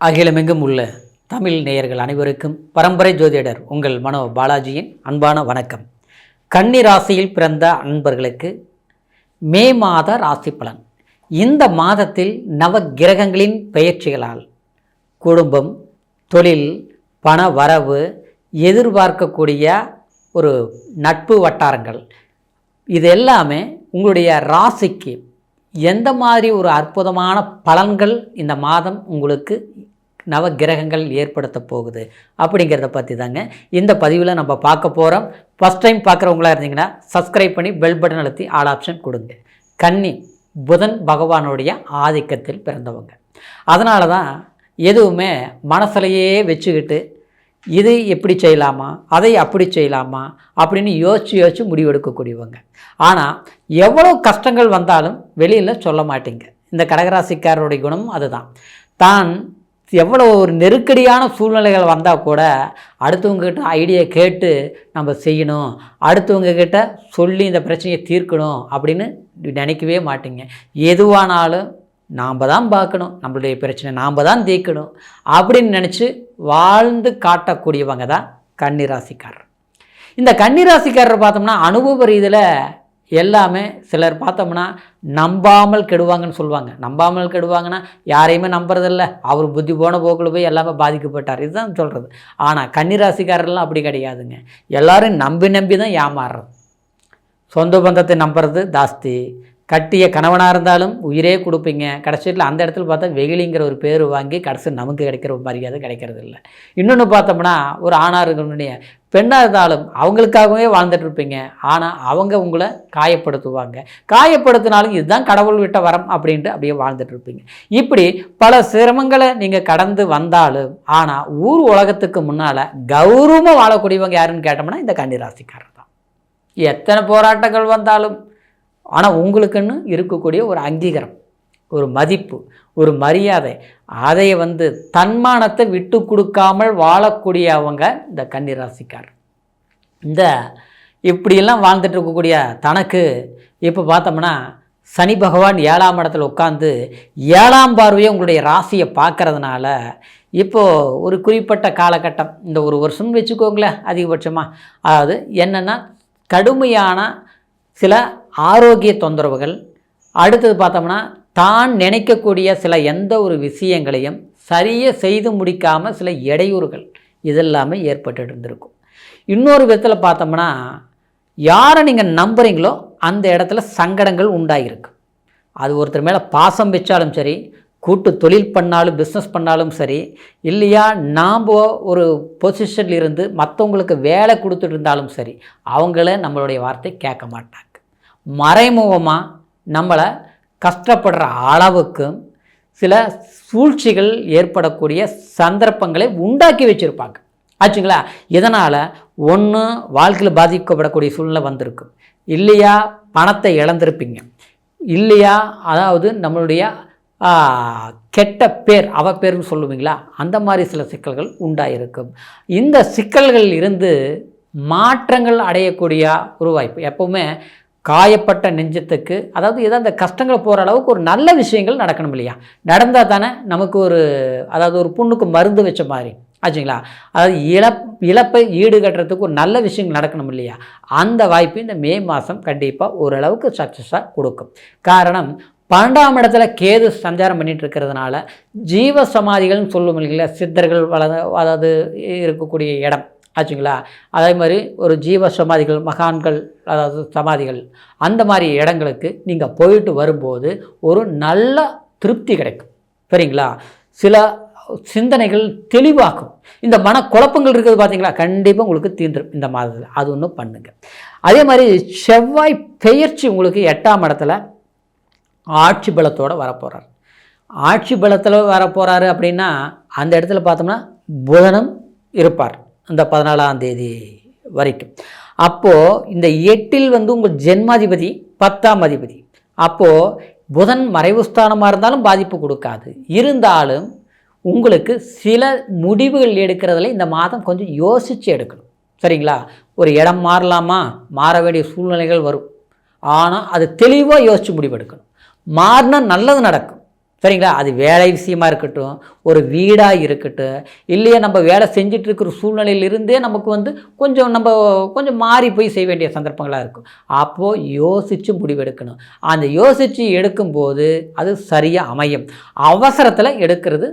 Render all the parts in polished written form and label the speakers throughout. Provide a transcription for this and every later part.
Speaker 1: அகிலமெங்கும் உள்ள தமிழ் நேயர்கள் அனைவருக்கும் பரம்பரை ஜோதிடர் உங்கள் மனோ பாலாஜியின் அன்பான வணக்கம். கன்னி ராசியில் பிறந்த அன்பர்களுக்கு மே மாத ராசி பலன். இந்த மாதத்தில் நவ கிரகங்களின் பெயர்ச்சிகளால் குடும்பம், தொழில், பண வரவு, எதிர்பார்க்கக்கூடிய ஒரு நட்பு வட்டாரங்கள், இது எல்லாமே உங்களுடைய ராசிக்கு எந்த மாதிரி ஒரு அற்புதமான பலன்கள் இந்த மாதம் உங்களுக்கு நவ கிரகங்கள் ஏற்படுத்த போகுது அப்படிங்கிறத பற்றி தாங்க இந்த பதிவில் நம்ம பார்க்க போகிறோம். ஃபஸ்ட் டைம் பார்க்குறவங்களா இருந்தீங்கன்னா சப்ஸ்கிரைப் பண்ணி பெல் பட்டன் அழுத்தி ஆல் ஆப்ஷன் கொடுங்க. கன்னி புதன் பகவானுடைய ஆதிக்கத்தில் பிறந்தவங்க, அதனால தான் எதுவுமே மனசுலையே வச்சுக்கிட்டு இது எப்படி செய்யலாமா, அதை அப்படி செய்யலாமா அப்படின்னு யோசித்து முடிவெடுக்கக்கூடியவங்க. ஆனால் எவ்வளோ கஷ்டங்கள் வந்தாலும் வெளியில் சொல்ல மாட்டீங்க. இந்த கடகராசிக்காரருடைய குணம் அதுதான். தான் எவ்வளோ ஒரு நெருக்கடியான சூழ்நிலைகள் வந்தால் கூட அடுத்தவங்ககிட்ட ஐடியா கேட்டு நம்ம செய்யணும், அடுத்தவங்கக்கிட்ட சொல்லி இந்த பிரச்சனையை தீர்க்கணும் அப்படின்னு நினைக்கவே மாட்டீங்க. எதுவானாலும் நாம் தான் பார்க்கணும், நம்மளுடைய பிரச்சனை நாம் தான் தீர்க்கணும் அப்படின்னு நினச்சி வாழ்ந்து காட்டக்கூடியவங்க தான் கன்னிராசிக்காரர். இந்த கன்னிராசிக்காரர் பார்த்தோம்னா அனுபவ ரீதியில் எல்லாமே சிலர் பார்த்தோம்னா நம்பாமல் கெடுவாங்கன்னு சொல்லுவாங்க. நம்பாமல் கெடுவாங்கன்னா யாரையுமே நம்புறதில்ல, அவர் புத்தி போன போக்கில் போய் எல்லாமே பாதிக்கப்பட்டார், இதுதான் சொல்கிறது. ஆனால் கன்னிராசிக்காரர்லாம் அப்படி கிடையாதுங்க. எல்லோரும் நம்பி தான் ஏமாறுறது. சொந்த பந்தத்தை நம்புறது ஜாஸ்தி. கட்டிய கணவனாக இருந்தாலும் உயிரே கொடுப்பீங்க, கடைசியில் அந்த இடத்துல பார்த்தா வெகுளிங்கிற ஒரு பேர் வாங்கி கடைசி நமக்கு கிடைக்கிற ஒரு மரியாதை கிடைக்கிறது இல்லை. இன்னொன்று பார்த்தோம்னா ஒரு ஆணாக இருக்கணுடைய பெண்ணாக இருந்தாலும் அவங்களுக்காகவே வாழ்ந்துட்டு இருப்பீங்க. ஆனால் அவங்க உங்களை காயப்படுத்துவாங்க. காயப்படுத்தினாலும் இதுதான் கடவுள் விட்ட வரம் அப்படின்ட்டு அப்படியே வாழ்ந்துட்டு இருப்பீங்க. இப்படி பல சிரமங்களை நீங்கள் கடந்து வந்தாலும் ஆனால் ஊர் உலகத்துக்கு முன்னால் கௌரவமாக வாழக்கூடியவங்க யாருன்னு கேட்டோம்னா இந்த கன்னிராசிக்காரர் தான். எத்தனை போராட்டங்கள் வந்தாலும் ஆனால் உங்களுக்குன்னு இருக்கக்கூடிய ஒரு அங்கீகாரம், ஒரு மதிப்பு, ஒரு மரியாதை, அதை தன்மானத்தை விட்டு கொடுக்காமல் வாழக்கூடியவங்க இந்த கன்னிராசிக்காரர். இந்த இப்படியெல்லாம் வாழ்ந்துட்டு இருக்கக்கூடிய தனக்கு இப்போ பார்த்தோம்னா சனி பகவான் 7ஆம் இடத்துல உட்காந்து 7ஆம் பார்வையை உங்களுடைய ராசியை பார்க்கறதுனால இப்போது ஒரு குறிப்பிட்ட காலகட்டம், இந்த ஒரு வருஷம் வச்சுக்கோங்களேன் அதிகபட்சமாக, அதாவது என்னென்னா கடுமையான சில ஆரோக்கிய தொந்தரவுகள், அடுத்தது பார்த்தோம்னா தான் நினைக்கக்கூடிய சில எந்த ஒரு விஷயங்களையும் சரியாக செய்து முடிக்காமல் சில இடையூறுகள் இதெல்லாமே ஏற்பட்டு இருந்திருக்கும். இன்னொரு விதத்தில் பார்த்தோம்னா யாரை நீங்கள் நம்புகிறீங்களோ அந்த இடத்துல சங்கடங்கள் உண்டாகிருக்கு. அது ஒருத்தர் மேலே பாசம் வச்சாலும் சரி, கூட்டு தொழில் பண்ணாலும் பிஸ்னஸ் பண்ணாலும் சரி, இல்லையா நாம் ஒரு பொசிஷனில் இருந்து மற்றவங்களுக்கு வேலை கொடுத்துட்டு இருந்தாலும் சரி, அவங்கள நம்மளுடைய வார்த்தை கேட்க மாட்டாங்க. மறைமுகமாக நம்மளை கஷ்டப்படுற அளவுக்கு சில சூழ்ச்சிகள் ஏற்படக்கூடிய சந்தர்ப்பங்களை உண்டாக்கி வச்சுருப்பாங்க ஆச்சுங்களா. இதனால் ஒன்று வாழ்க்கையில் பாதிக்கப்படக்கூடிய சூழ்நிலை வந்திருக்கும், இல்லையா பணத்தை இழந்திருப்பீங்க, இல்லையா அதாவது நம்மளுடைய கெட்ட பேர் அவப்பேர்னு சொல்லுவீங்களா, அந்த மாதிரி சில சிக்கல்கள் உண்டாயிருக்கும். இந்த சிக்கல்கள் இருந்து மாற்றங்கள் அடையக்கூடிய ஒரு வாய்ப்பு. எப்போவுமே காயப்பட்ட நெஞ்சத்துக்கு, அதாவது ஏதோ அந்த கஷ்டங்கள் போகிற அளவுக்கு ஒரு நல்ல விஷயங்கள் நடக்கணும் இல்லையா. நடந்தால் தானே நமக்கு ஒரு, அதாவது ஒரு புண்ணுக்கு மருந்து வச்ச மாதிரி ஆச்சுங்களா. அதாவது இழப்பை ஈடுகட்டுறதுக்கு ஒரு நல்ல விஷயங்கள் நடக்கணும் இல்லையா. அந்த வாய்ப்பு இந்த மே மாதம் கண்டிப்பாக ஓரளவுக்கு சக்ஸஸாக கொடுக்கும். காரணம் 12ஆம் இடத்துல கேது சஞ்சாரம் பண்ணிகிட்டு இருக்கிறதுனால ஜீவ சமாதிகள்னு சொல்லுவோம் இல்லைங்களா, சித்தர்கள் அதாவது இருக்கக்கூடிய இடம் ஆச்சுங்களா. அதே மாதிரி ஒரு ஜீவ சமாதிகள், மகான்கள், அதாவது சமாதிகள், அந்த மாதிரி இடங்களுக்கு நீங்கள் போயிட்டு வரும்போது ஒரு நல்ல திருப்தி கிடைக்கும் சரிங்களா. சில சிந்தனைகள் தெளிவாக்கும். இந்த மனக்குழப்பங்கள் இருக்குது பார்த்தீங்களா, கண்டிப்பாக உங்களுக்கு தீர்ந்துடும் இந்த மாதத்தில். அது ஒன்றும் பண்ணுங்கள். அதே மாதிரி செவ்வாய் பெயர்ச்சி உங்களுக்கு 8ஆம் இடத்துல ஆட்சி பலத்தோடு வரப்போகிறார். ஆட்சி பலத்தில் வரப்போகிறாரு அப்படின்னா அந்த இடத்துல பார்த்தோம்னா புதனும் இருப்பார் இந்த 14ஆம் தேதி வரைக்கும். அப்போது இந்த 8இல் உங்கள் ஜென்மாதிபதி 10ஆம் அதிபதி. அப்போது புதன் மறைவு ஸ்தானமாக இருந்தாலும் பாதிப்பு கொடுக்காது. இருந்தாலும் உங்களுக்கு சில முடிவுகள் எடுக்கிறதுல இந்த மாதம் கொஞ்சம் யோசித்து எடுக்கணும் சரிங்களா. ஒரு இடம் மாறலாமா, மாற வேண்டிய சூழ்நிலைகள் வரும். ஆனால் அது தெளிவாக யோசித்து முடிவெடுக்கணும். மாறினா நல்லது நடக்கும், சரிங்களா? அது வேலை விஷயமா இருக்கட்டும், ஒரு வீடாக இருக்கட்டும், இல்லையா நம்ம வேலை செஞ்சுட்டு இருக்கிற சூழ்நிலையிலிருந்தே நமக்கு வந்து கொஞ்சம் மாறி போய் செய்ய வேண்டிய சந்தர்ப்பங்களாக இருக்கும். அப்போது யோசித்து முடிவெடுக்கணும். அந்த யோசித்து எடுக்கும்போது அது சரியாக அமையும். அவசரத்தில் எடுக்கிறது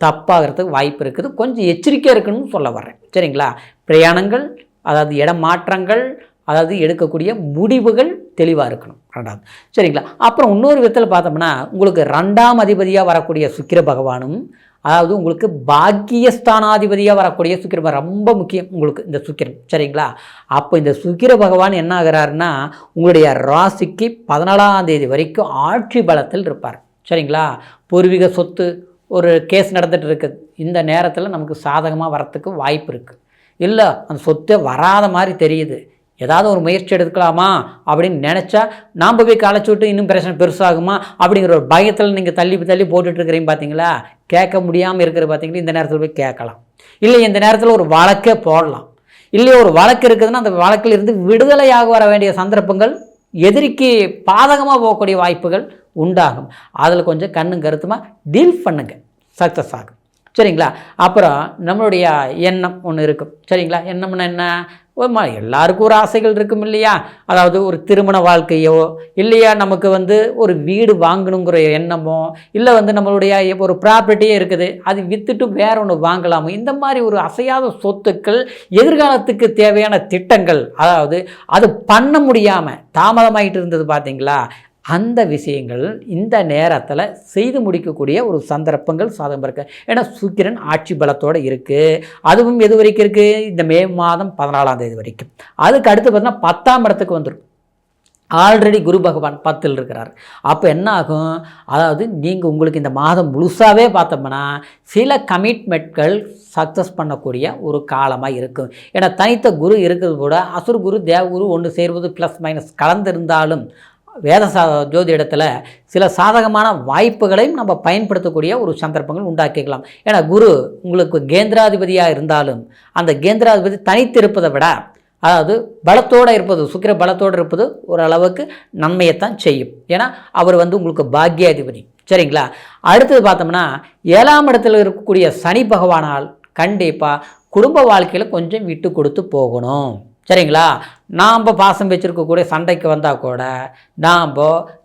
Speaker 1: தப்பாகிறதுக்கு வாய்ப்பு இருக்குது. கொஞ்சம் எச்சரிக்கையாக இருக்கணும்னு சொல்ல வர்றேன். சரிங்களா? பிரயாணங்கள், அதாவது இடம் மாற்றங்கள், அதாவது எடுக்கக்கூடிய முடிவுகள் தெளிவாக இருக்கணும். 2வது. சரிங்களா? அப்புறம் இன்னொரு விதத்தில் பார்த்தோம்னா, உங்களுக்கு 2ஆம் அதிபதியாக வரக்கூடிய சுக்கிர பகவானும், அதாவது உங்களுக்கு பாக்கியஸ்தானாதிபதியாக வரக்கூடிய சுக்கிர ரொம்ப முக்கியம் உங்களுக்கு இந்த சுக்கிரன். சரிங்களா? அப்போ இந்த சுக்கிர பகவான் என்ன ஆகிறாருன்னா, உங்களுடைய ராசிக்கு 14ஆம் தேதி வரைக்கும் ஆட்சி பலத்தில் இருப்பார். சரிங்களா? பூர்வீக சொத்து ஒரு கேஸ் நடந்துகிட்டு இருக்குது. இந்த நேரத்தில் நமக்கு சாதகமாக வரத்துக்கு வாய்ப்பு இருக்குது. இல்லை அந்த சொத்தே வராத மாதிரி தெரியுது, ஏதாவது ஒரு முயற்சி எடுக்கலாமா அப்படின்னு நினச்சா நாம் போய் களைச்சி விட்டு இன்னும் பிரச்சனை பெருசாகுமா அப்படிங்கிற ஒரு பயத்தில் நீங்கள் தள்ளி போட்டுட்ருக்கிறீங்க பார்த்தீங்களா? கேட்க முடியாமல் இருக்கிற பார்த்தீங்களா? இந்த நேரத்தில் போய் கேட்கலாம். இல்லை இந்த நேரத்தில் ஒரு வழக்கே போடலாம். இல்லையா ஒரு வழக்கு இருக்குதுன்னா அந்த வழக்கில் இருந்து விடுதலையாக வர வேண்டிய சந்தர்ப்பங்கள், எதிரிக்கு பாதகமாக போகக்கூடிய வாய்ப்புகள் உண்டாகும். அதில் கொஞ்சம் கண்ணும் கருத்துமாக டீல் பண்ணுங்க, சக்ஸஸ் ஆகும். சரிங்களா? அப்புறம் நம்மளுடைய எண்ணம் ஒன்று இருக்கும். சரிங்களா? எண்ணம்னா என்ன? எல்லாருக்கும் ஒரு ஆசைகள் இருக்கும் இல்லையா? அதாவது ஒரு திருமண வாழ்க்கையோ, இல்லையா நமக்கு வந்து ஒரு வீடு வாங்கணுங்கிற எண்ணமோ, இல்லை வந்து நம்மளுடைய ஒரு ப்ராப்பர்ட்டியே இருக்குது, அது விற்றுட்டு வேற ஒன்று வாங்கலாமோ, இந்த மாதிரி ஒரு அசையாத சொத்துக்கள், எதிர்காலத்துக்கு தேவையான திட்டங்கள், அதாவது அது பண்ண முடியாமல் தாமதமாகிட்டு இருந்தது பார்த்தீங்களா? அந்த விஷயங்கள் இந்த நேரத்தில் செய்து முடிக்கக்கூடிய ஒரு சந்தர்ப்பங்கள் சாதகம் இருக்குது. ஏன்னா சுக்கிரன் ஆட்சி பலத்தோடு இருக்குது. அதுவும் எது வரைக்கும் இருக்குது? இந்த மே மாதம் 14ஆம் தேதி வரைக்கும். அதுக்கு அடுத்து பார்த்தீங்கன்னா 10ஆம் இடத்துக்கு வந்துடும். ஆல்ரெடி குரு பகவான் 10ல் இருக்கிறார். அப்போ என்ன ஆகும்? அதாவது நீங்கள் உங்களுக்கு இந்த மாதம் முழுசாகவே பார்த்தோம்னா சில கமிட்மெண்ட்கள் சக்ஸஸ் பண்ணக்கூடிய ஒரு காலமாக இருக்கும். ஏன்னா தனித்த குரு இருக்கிறது கூட அசுர் குரு தேவகுரு ஒன்று சேர்வது ப்ளஸ் மைனஸ் கலந்திருந்தாலும் வேத ஜோதிடத்தில் சில சாதகமான வாய்ப்புகளையும் நம்ம பயன்படுத்தக்கூடிய ஒரு சந்தர்ப்பங்கள் உண்டாக்கிக்கலாம். ஏன்னா குரு உங்களுக்கு கேந்திராதிபதியாக இருந்தாலும் அந்த கேந்திராதிபதி தனித்து இருப்பதை விட, அதாவது பலத்தோடு இருப்பது, சுக்கிர பலத்தோடு இருப்பது ஓரளவுக்கு நன்மையைத்தான் செய்யும். ஏன்னா அவர் வந்து உங்களுக்கு பாக்கியாதிபதி. சரிங்களா? அடுத்தது பார்த்தோம்னா 7ஆம் இடத்துல இருக்கக்கூடிய சனி பகவானால் கண்டிப்பாக குடும்ப வாழ்க்கையில் கொஞ்சம் விட்டு கொடுத்து போகணும். சரிங்களா? நாம் பாசம் வச்சுருக்கக்கூடிய சண்டைக்கு வந்தால் கூட நாம்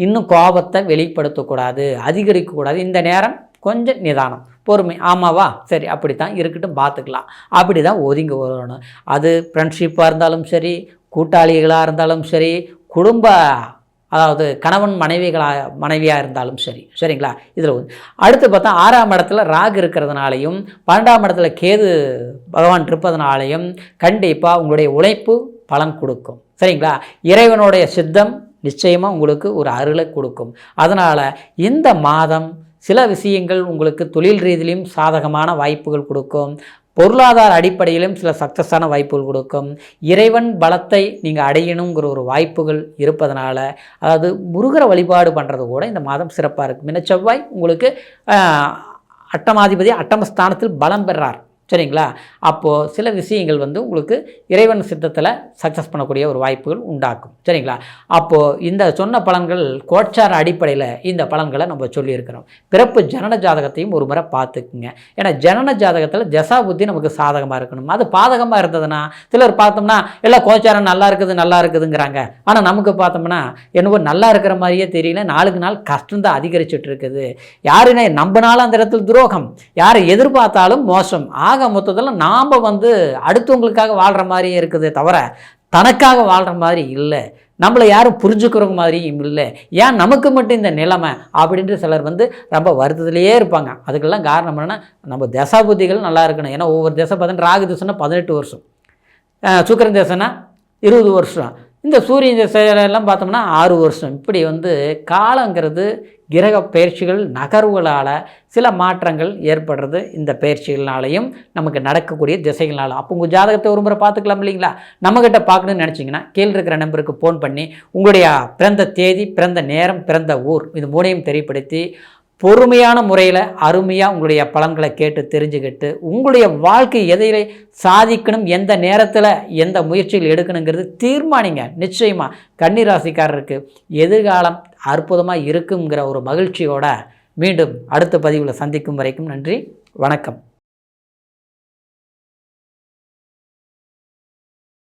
Speaker 1: இன்னும் கோபத்தை வெளிப்படுத்தக்கூடாது, அதிகரிக்கக்கூடாது. இந்த நேரம் கொஞ்சம் நிதானம், பொறுமை. ஆமாவா? சரி அப்படித்தான் இருக்கட்டும், பார்த்துக்கலாம், அப்படி தான் ஒதுங்கி வரணும். அது ஃப்ரெண்ட்ஷிப்பாக இருந்தாலும் சரி, கூட்டாளிகளாக இருந்தாலும் சரி, குடும்ப அதாவது கணவன் மனைவியாக இருந்தாலும் சரி. சரிங்களா? இதில் அடுத்து பார்த்தா 6ஆம் இடத்துல ராகு இருக்கிறதுனாலையும் 12ஆம் இடத்துல கேது பகவான் இருப்பதனாலையும் கண்டிப்பாக உங்களுடைய உழைப்பு பலன் கொடுக்கும். சரிங்களா? இறைவனுடைய சித்தம் நிச்சயமாக உங்களுக்கு ஒரு அருளை கொடுக்கும். அதனால் இந்த மாதம் சில விஷயங்கள் உங்களுக்கு தொழில் ரீதியிலும் சாதகமான வாய்ப்புகள் கொடுக்கும். பொருளாதார அடிப்படையிலும் சில சக்ஸஸான வாய்ப்புகள் கொடுக்கும். இறைவன் பலத்தை நீங்கள் அடையணுங்கிற ஒரு வாய்ப்புகள் இருப்பதனால, அதாவது முருகரை வழிபாடு பண்ணுறது கூட இந்த மாதம் சிறப்பாக இருக்கும். முன்ன செவ்வாய் உங்களுக்கு அட்டமாதிபதி அட்டமஸ்தானத்தில் பலம் பெறார். சரிங்களா? அப்போது சில விஷயங்கள் வந்து உங்களுக்கு இறைவன் சித்தத்தில் சக்ஸஸ் பண்ணக்கூடிய ஒரு வாய்ப்புகள் உண்டாக்கும். சரிங்களா? அப்போது இந்த சொன்ன பலன்கள் கோட்சார அடிப்படையில் இந்த பலன்களை நம்ம சொல்லியிருக்கிறோம். பிறப்பு ஜனன ஜாதகத்தையும் ஒரு முறை பார்த்துக்குங்க. ஏன்னா ஜனன ஜாதகத்தில் தசா புத்தி நமக்கு சாதகமாக இருக்கணும். அது பாதகமாக இருந்ததுன்னா சிலர் பார்த்தோம்னா எல்லாம் கோச்சாரம் நல்லா இருக்குதுங்கிறாங்க. ஆனால் நமக்கு பார்த்தோம்னா என்னவோ நல்லா இருக்கிற மாதிரியே தெரியல, நாளுக்கு நாள் கஷ்டம்தான் அதிகரிச்சுட்டு இருக்குது. யாருன்னா நம்பினாலும் அந்த இடத்துல துரோகம், யாரை எதிர்பார்த்தாலும் மோசம். மொத்தத்தில் நாம் வந்து அடுத்தவங்களுக்காக வாழ்கிற மாதிரியே இருக்குதே தவிர தனக்காக வாழ்கிற மாதிரி இல்லை. நம்மளை யாரும் புரிஞ்சுக்கிற மாதிரியும் இல்லை. ஏன் நமக்கு மட்டும் இந்த நிலைமை அப்படின்ட்டு சிலர் வந்து ரொம்ப வருத்தத்திலேயே இருப்பாங்க. அதுக்கெல்லாம் காரணம் என்னென்னா நம்ம தசாபுத்திகள் நல்லா இருக்கணும். ஏன்னா ஒவ்வொரு தசை பார்த்தீங்கன்னா ராகு தசைன்னா 18 வருஷம், சுக்கிரன் தசைன்னா 20 வருஷம், இந்த சூரிய திசையெல்லாம் பார்த்தோம்னா 6 வருஷம். இப்படி வந்து காலங்கிறது கிரக பயிற்சிகள் நகர்வுகளால் சில மாற்றங்கள் ஏற்படுறது. இந்த பயிற்சிகள்னாலையும் நமக்கு நடக்கக்கூடிய திசைகளால். அப்போ உங்கள் ஜாதகத்தை ஒரு முறை பார்த்துக்கலாம் இல்லைங்களா? நம்மக்கிட்ட பார்க்கணுன்னு நினச்சிங்கன்னா கீழே இருக்கிற நம்பருக்கு ஃபோன் பண்ணி உங்களுடைய பிறந்த தேதி, பிறந்த நேரம், பிறந்த ஊர் இது மூணையும் தெரியப்படுத்தி பொறுமையான முறையில் அருமையாக உங்களுடைய பலன்களை கேட்டு தெரிஞ்சுக்கிட்டு உங்களுடைய வாழ்க்கை எதையில சாதிக்கணும், எந்த நேரத்தில் எந்த முயற்சிகள் எடுக்கணுங்கிறது தீர்மானிங்க. நிச்சயமாக கன்னி ராசிக்காரருக்கு எதிர்காலம் அற்புதமாக இருக்குங்கிற ஒரு மகிழ்ச்சியோட மீண்டும் அடுத்த பதிவில் சந்திக்கும் வரைக்கும் நன்றி, வணக்கம்.